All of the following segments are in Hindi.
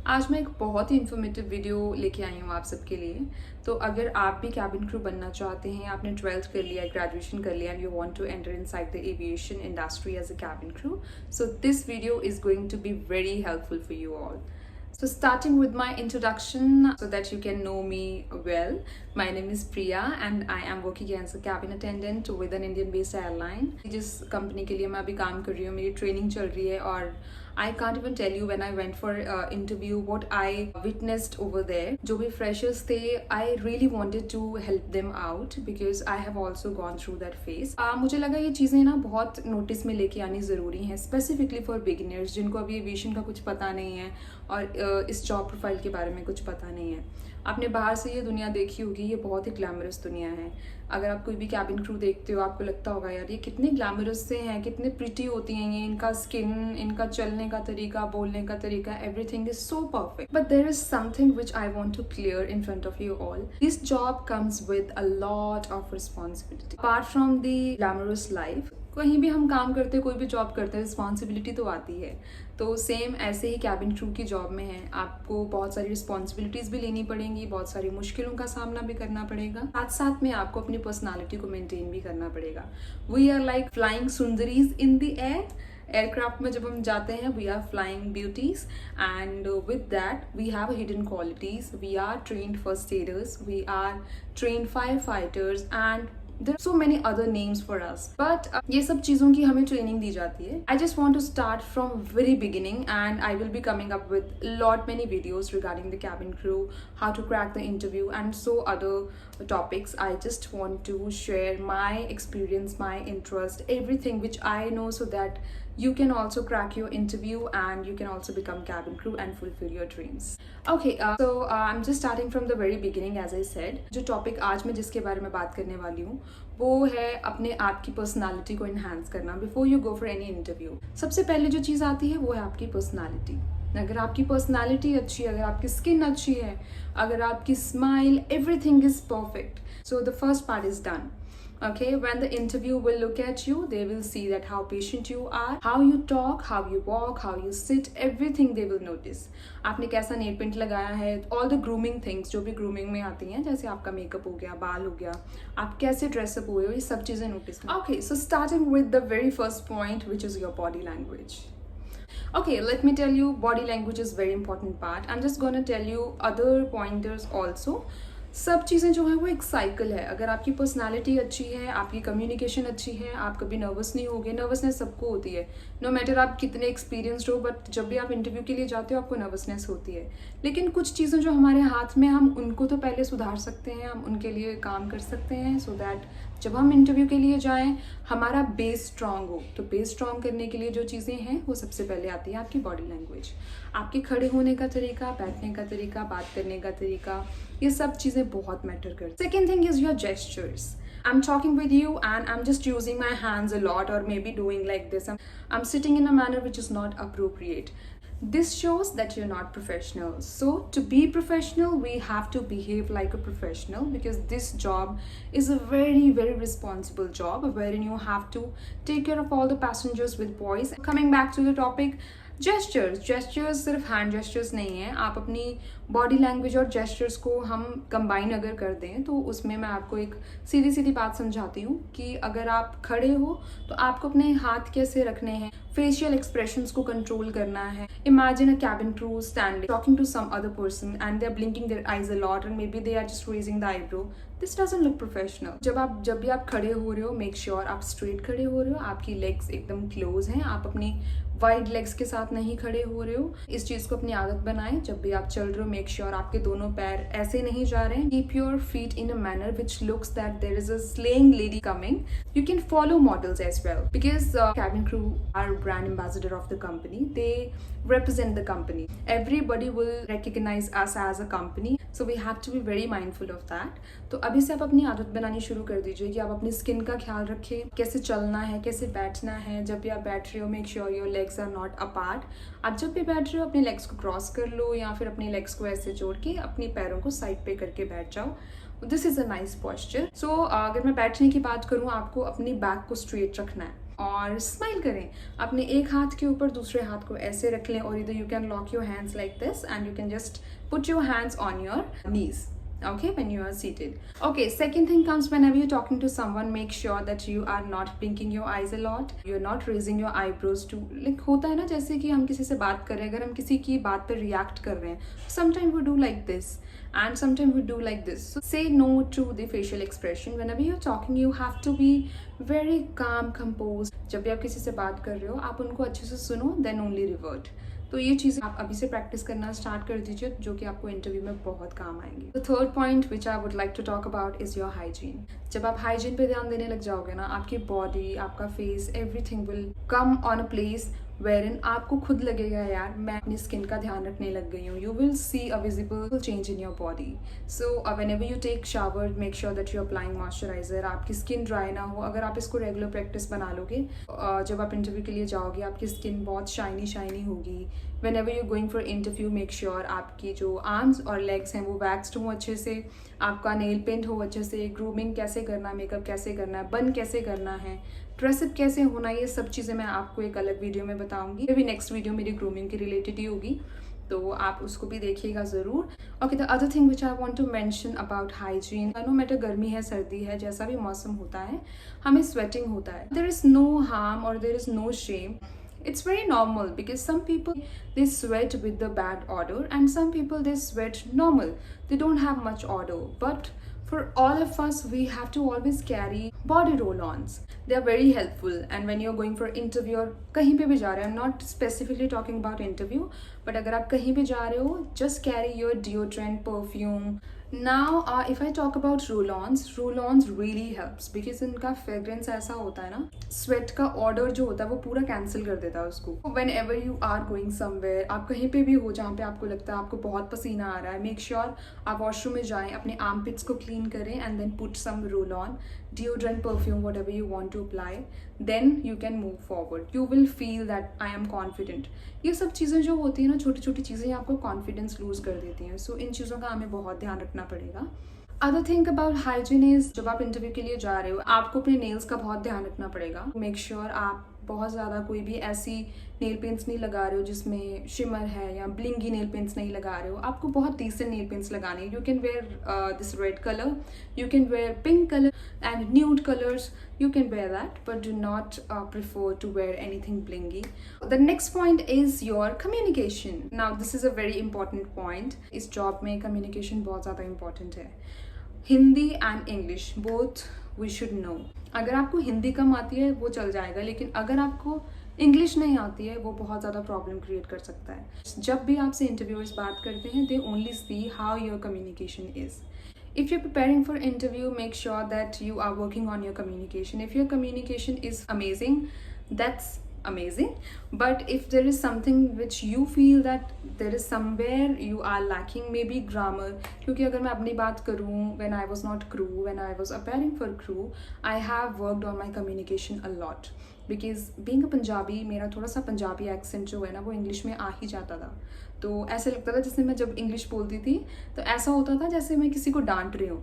आज मैं एक बहुत ही इन्फॉर्मेटिव वीडियो लेके आई हूँ आप सबके लिए। तो अगर आप भी कैबिन क्रू बनना चाहते हैं, आपने 12th कर लिया, ग्रेजुएशन कर लिया and you want to enter inside the aviation industry as a cabin crew, so this video is going to be very helpful for you all. So starting with my introduction so that you can know me well. My name is Priya and I am working as a cabin attendant with an Indian based airline. जिस कंपनी के लिए मैं अभी काम कर रही हूँ, मेरी ट्रेनिंग चल रही है और I can't even tell you when I went for interview what I witnessed over there. जो भी freshers थे, I really wanted to help them out because I have also gone through that phase. मुझे लगा ये चीज़ें ना बहुत नोटिस में लेके आनी ज़रूरी हैं, स्पेसिफिकली फॉर बिगिनर्स जिनको अभी एविएशन का कुछ पता नहीं है और इस जॉब प्रोफाइल के बारे में कुछ पता नहीं है। आपने बाहर से ये दुनिया देखी होगी, ये बहुत ही ग्लैमरस दुनिया है। अगर आप कोई भी कैबिन क्रू देखते हो, आपको लगता होगा यार ये कितने ग्लैमरस से हैं, कितने प्रिटी होती हैं ये, इनका स्किन, इनका चलने का तरीका, बोलने का तरीका, everything is so perfect. But there is something which I want to clear in front of you all. This job comes with a lot of responsibility. Apart from the glamorous life, कहीं भी हम काम करते हैं, कोई भी जॉब करते हैं, रिस्पॉन्सिबिलिटी तो आती है। तो सेम ऐसे ही कैबिन क्रू की जॉब में है, आपको बहुत सारी रिस्पॉन्सिबिलिटीज़ भी लेनी पड़ेंगी, बहुत सारी मुश्किलों का सामना भी करना पड़ेगा, साथ साथ में आपको अपनी पर्सनालिटी को मेंटेन भी करना पड़ेगा। वी आर लाइक फ्लाइंग सुंदरीज इन द एयर। एयरक्राफ्ट में जब हम जाते हैं, we are flying beauties and with that we have hidden qualities. We are trained first aiders, we are trained fire fighters and there are so many other names for us, but ये सब चीज़ों की हमें ट्रेनिंग दी जाती है। I just want to start from very beginning and I will be coming up with lot many videos regarding the cabin crew, how to crack the interview and so other topics. I just want to share my experience, my interest, everything which I know so that you can also crack your interview and you can also become cabin crew and fulfill your dreams. Okay, so I'm just starting from the very beginning as I said. जो topic आज मैं जिसके बारे में बात करने वाली हूँ वो है अपने आप की पर्सनालिटी को इन्हांस करना before you go for any interview. सबसे पहले जो चीज़ आती है वो है आपकी पर्सनालिटी। अगर आपकी पर्सनालिटी अच्छी है, अगर आपकी स्किन अच्छी है, अगर आपकी smile, everything is perfect, so the first part is done. Okay, when the interview will look at you, they will see that how patient you are, how you talk, how you walk, how you sit, everything they will notice. आपने कैसा नेल पेंट लगाया है, all the grooming things जो भी grooming में आती हैं, जैसे आपका मेकअप हो गया, बाल हो गया, आप कैसे ड्रेसअप हुए हो, ये सब चीज़ें नोटिस करें. Okay, so starting with the very first point, which is your body language. Okay, let me tell you, body language is very important part. I'm just gonna tell you other pointers also. सब चीज़ें जो हैं वो एक साइकिल है। अगर आपकी पर्सनालिटी अच्छी है, आपकी कम्युनिकेशन अच्छी है, आप कभी नर्वस नहीं होगे। नर्वसनेस सबको होती है, नो मैटर आप कितने एक्सपीरियंस्ड हो, बट जब भी आप इंटरव्यू के लिए जाते हो आपको नर्वसनेस होती है। लेकिन कुछ चीज़ें जो हमारे हाथ में, हम उनको तो पहले सुधार सकते हैं, हम उनके लिए काम कर सकते हैं सो दैट जब हम इंटरव्यू के लिए जाएं हमारा बेस स्ट्रांग हो। तो बेस स्ट्रांग करने के लिए जो चीज़ें हैं वो सबसे पहले आती है आपकी बॉडी लैंग्वेज। आपके खड़े होने का तरीका, बैठने का तरीका, बात करने का तरीका, ये सब चीज़ें बहुत मैटर करती हैं। Second thing is your gestures. I'm talking with you and I'm just using my hands a lot or maybe doing like this. I'm sitting in a manner which is not appropriate. This shows that you're not professional. So to be professional, we have to behave like a professional because this job is a very, very responsible job wherein you have to take care of all the passengers with voice. Coming back to the topic, gestures सिर्फ हैंड जेस्चर्स नहीं है। आप अपनी बॉडी लैंग्वेज और जेस्चर्स को हम कंबाइन अगर कर दें तो उसमें मैं आपको एक सीधी सीधी बात समझाती हूँ कि अगर आप खड़े हो तो आपको अपने हाथ कैसे रखने हैं, फेशियल एक्सप्रेशंस को कंट्रोल करना है. Imagine a cabin crew standing talking to some other person and they are blinking their eyes a lot and maybe they are just raising the eyebrow. This doesn't look professional. जब भी आप खड़े हो रहे हो, मेक श्योर आप स्ट्रेट खड़े हो रहे हो, आपकी लेग्स एकदम क्लोज हैं, आप अपनी वाइड लेग्स के साथ नहीं खड़े हो रहे हो. इस चीज को अपनी आदत बनाएं. जब भी आप चल रहे हो, मेक श्योर आपके दोनों पैर ऐसे नहीं जा रहे हैं. Keep your feet in a manner which looks that there is a slaying lady coming. You can follow models as well because cabin crew are brand ambassador of the company. They represent the company. Everybody will recognize us as a company, so we have to be very mindful of that. तो अभी से आप अपनी आदत बनानी शुरू कर दीजिए कि आप अपनी स्किन का ख्याल रखें, कैसे चलना है, कैसे बैठना है. जब भी आप बैठ रहे हो, make sure your legs are not apart. आप जब भी बैठ रहे हो अपने लेग्स को क्रॉस कर लो या फिर अपने लेग्स को ऐसे जोड़ के अपने पैरों को साइड पे करके बैठ जाओ. This is a nice posture. So अगर मैं बैठने की बात करूँ, आपको अपनी बैक को स्ट्रेट रखना है. और स्माइल करें। अपने एक हाथ के ऊपर दूसरे हाथ को ऐसे रख लें, और इधर you can lock your hands like this and you can just put your hands on your knees, okay, when you are seated. Okay, second thing comes whenever you're talking to someone, make sure that you are not blinking your eyes a lot, you're not raising your eyebrows too, like होता है ना, जैसे कि हम किसी से बात कर रहे हैं, अगर हम किसी की बात पर react कर रहे हैं, sometimes we do like this and sometimes we do like this. So say no to the facial expression. Whenever you're talking, you have to be very calm, composed. जब भी आप किसी से बात कर रहे हो, आप उनको अच्छे से सुनो, then only revert. तो ये चीज़ें आप अभी से प्रैक्टिस करना स्टार्ट कर दीजिए, जो कि आपको इंटरव्यू में बहुत काम आएंगी। The third point which I would like to talk about is your hygiene. जब आप हाइजीन पे ध्यान देने लग जाओगे ना, आपकी बॉडी, आपका face, everything will come on a place wherein आपको खुद लगेगा यार मैं अपनी स्किन का ध्यान रखने लग गई हूँ। You will see a visible change in your body. So whenever you take shower, make sure that you applying moisturiser, आपकी स्किन ड्राई ना हो। अगर आप इसको रेगुलर प्रैक्टिस बना लोगे, जब आप इंटरव्यू के लिए जाओगे आपकी स्किन बहुत शाइनी होगी। Whenever you're going for interview, make sure आपकी जो आर्म्स और लेग्स हैं वो वैक्स्ड हो अच्छे से, आपका नेल पेंट हो अच्छे से, ग्रूमिंग कैसे करना है, मेकअप कैसे करना है, बन कैसे करना है, ड्रेसअप कैसे होना है, ये सब चीज़ें मैं आपको एक अलग वीडियो में बताऊंगी। अभी नेक्स्ट वीडियो मेरी ग्रूमिंग के रिलेटेड ही होगी, तो आप उसको भी देखिएगा ज़रूर। Okay, the other thing which I want to mention about hygiene, no matter गर्मी है सर्दी है, जैसा भी मौसम होता है, हमें स्वेटिंग होता है। देयर इज़ नो हार्म और there is no shame. It's very normal because some people they sweat with the bad odor and some people they sweat normal. They don't have much odor. But for all of us, we have to always carry body roll-ons. They are very helpful. And when you're going for interview or कहीं पे भी जा रहे हो, I'm not specifically talking about interview, but अगर आप कहीं भी जा रहे हो, just carry your deodorant, perfume. Now, if I talk about roll-ons really helps because इनका fragrance ऐसा होता है ना, sweat का odor जो होता है वो पूरा cancel कर देता है उसको। Whenever you are going somewhere, आप कहीं पे भी हो जहाँ पे आपको लगता है आपको बहुत पसीना आ रहा है, make sure आप वॉशरूम में जाएं, अपने armpits को clean करें and then put some roll-on, deodorant, perfume, whatever you want to apply. Then you can move forward. You will feel that I am confident. ये सब चीज़ें जो होती हैं ना, छोटी छोटी चीज़ें आपको कॉन्फिडेंस लूज कर देती हैं। सो इन चीज़ों का हमें बहुत ध्यान रखना पड़ेगा। Other thing about hygiene is, जब आप इंटरव्यू के लिए जा रहे हो आपको अपने नेल्स का बहुत ध्यान रखना पड़ेगा। मेक श्योर आप बहुत ज़्यादा कोई भी ऐसी नेल पेंट्स नहीं लगा रहे हो जिसमें शिमर है, या ब्लिंगी नेल पेंट्स नहीं लगा रहे हो। आपको बहुत डिसेंट नेल पेंट्स लगाने हैं। You can wear this red colour, you can wear pink colour and nude colours, you can wear that, but do not prefer to wear anything blingy. The next point is your communication. Now this is a very important point. इस job में communication बहुत ज़्यादा important है। Hindi and English both we should know. अगर आपको हिंदी कम आती है वो चल जाएगा, लेकिन अगर आपको इंग्लिश नहीं आती है वो बहुत ज़्यादा प्रॉब्लम क्रिएट कर सकता है। जब भी आपसे इंटरव्यूअर्स बात करते हैं, they only see how your communication is. If you're preparing for interview, make sure that you are working on your communication. If your communication is amazing, that's amazing. But if there is something which you feel that there is somewhere you are lacking, maybe grammar. क्योंकि अगर मैं अपनी बात करूँ, when I was not crew, when I was preparing for crew, I have worked on my communication a lot. Because being a Punjabi, मेरा थोड़ा सा पंजाबी accent जो है ना वो इंग्लिश में आ ही जाता था। तो ऐसे लगता था जैसे मैं जब इंग्लिश बोलती थी तो ऐसा होता था जैसे मैं किसी को डांट रही हूँ,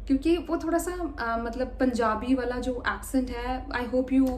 क्योंकि वो थोड़ा सा मतलब पंजाबी वाला जो एक्सेंट है। I hope you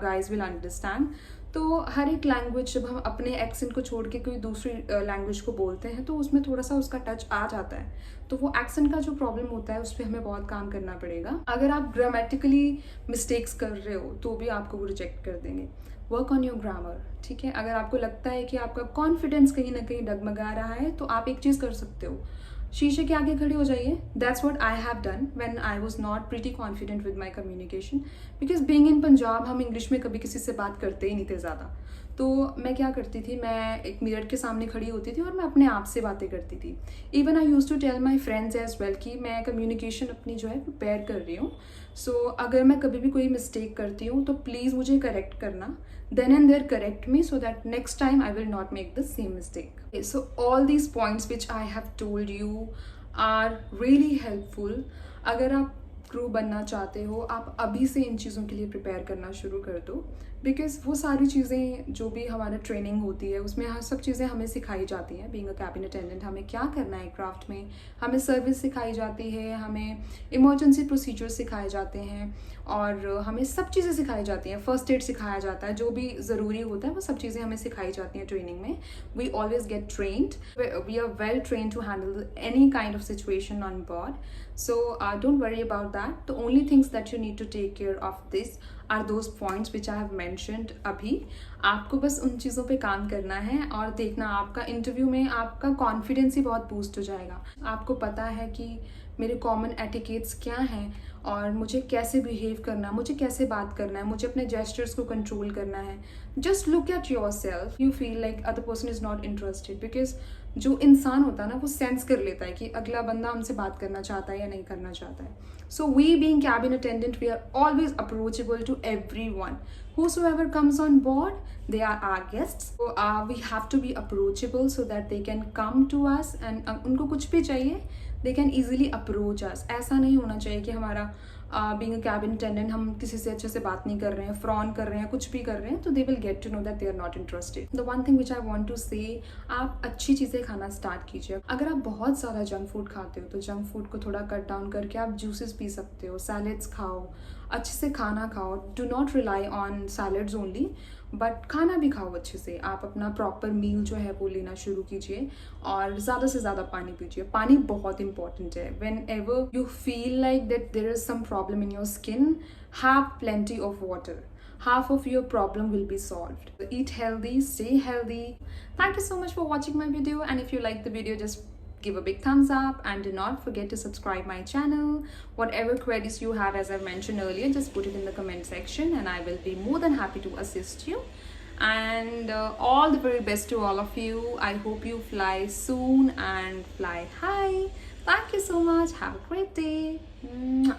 guys will understand. तो हर एक लैंग्वेज जब हम अपने एक्सेंट को छोड़ के कोई दूसरी लैंग्वेज को बोलते हैं तो उसमें थोड़ा सा उसका टच आ जाता है। तो वो एक्सेंट का जो प्रॉब्लम होता है उस पर हमें बहुत काम करना पड़ेगा। अगर आप ग्रामेटिकली मिस्टेक्स कर रहे हो तो भी आपको वो रिजेक्ट कर देंगे। वर्क ऑन योर ग्रामर, ठीक है। अगर आपको लगता है कि आपका कॉन्फिडेंस कहीं ना कहीं डगमगा रहा है तो आप एक चीज़ कर सकते हो, शीशे के आगे खड़े हो जाइए। That's what I have done when I was not pretty confident with my communication, because being in Punjab हम इंग्लिश में कभी किसी से बात करते ही नहीं थे ज़्यादा। तो मैं क्या करती थी, मैं एक मिरर के सामने खड़ी होती थी और मैं अपने आप से बातें करती थी। Even I use to tell my friends as well कि मैं कम्युनिकेशन अपनी जो है प्रिपेयर कर रही हूँ। सो अगर मैं कभी भी कोई मिस्टेक करती हूँ तो प्लीज़ मुझे करेक्ट करना, then and there correct me so that next time I will not make the same mistake. Okay, so all these points which I have told you are really helpful. अगर आप क्रू बनना चाहते हो, आप अभी से इन चीज़ों के लिए प्रिपेयर करना शुरू कर दो। बिकॉज़ वो सारी चीज़ें जो भी हमारा ट्रेनिंग होती है उसमें हर सब चीज़ें हमें सिखाई जाती हैं। बीइंग अ कैबिन अटेंडेंट हमें क्या करना है क्राफ्ट में, हमें सर्विस सिखाई जाती है, हमें इमरजेंसी प्रोसीजर सिखाए जाते हैं और हमें सब चीज़ें सिखाई जाती हैं। फर्स्ट एड सिखाया जाता है, जो भी ज़रूरी होता है वो सब चीज़ें हमें सिखाई जाती हैं ट्रेनिंग में। We always get trained, we are well trained to handle any kind of situation on board. So don't worry about that. The only things that you need to take care of this are those points which I have mentioned अभी. आपको बस उन चीज़ों पे काम करना है और देखना आपका इंटरव्यू में आपका कॉन्फिडेंस ही बहुत बूस्ट हो जाएगा. आपको पता है कि मेरे कॉमन एटिकेट्स क्या हैं और मुझे कैसे बिहेव करना है, मुझे कैसे बात करना है, मुझे अपने जेस्चर्स को कंट्रोल करना है. Just look at your self, you feel like other person is not interested. Because जो इंसान होता है ना वो सेंस कर लेता है कि अगला बंदा हमसे बात करना चाहता है या नहीं करना चाहता है. So we being cabin attendant we are always approachable to everyone. Whosoever comes on board, they are our guests. So we have to be approachable so that they can come to us and उनको कुछ भी चाहिए they can easily approach us. ऐसा नहीं होना चाहिए कि हमारा बीइंग अ कैबिन अटेंडेंट हम किसी से अच्छे से बात नहीं कर रहे हैं, फ्रॉन कर रहे हैं, कुछ भी कर रहे हैं, तो they will get to know that they are not interested. The one thing which I want to say, आप अच्छी चीज़ें खाना स्टार्ट कीजिए. अगर आप बहुत ज़्यादा जंक फूड खाते हो तो जंक फूड को थोड़ा कट डाउन करके आप जूसेस पी सकते हो, सैलेड्स खाओ, अच्छे से खाना खाओ. Do not rely on salads only, but खाना भी खाओ अच्छे से. आप अपना प्रॉपर मील जो है वो लेना शुरू कीजिए और ज़्यादा से ज़्यादा पानी पीजिए. पानी बहुत इंपॉर्टेंट है. Whenever you feel like that there is some problem in your skin, have plenty of water. Half of your problem will be solved. Eat healthy, stay healthy. Thank you so much for watching my video, and if you like the video, just give a big thumbs up and do not forget to subscribe my channel. Whatever queries you have, as I mentioned earlier, just put it in the comment section and I will be more than happy to assist you. And all the very best to all of you. I hope you fly soon and fly high. Thank you so much. Have a great day. Mwah.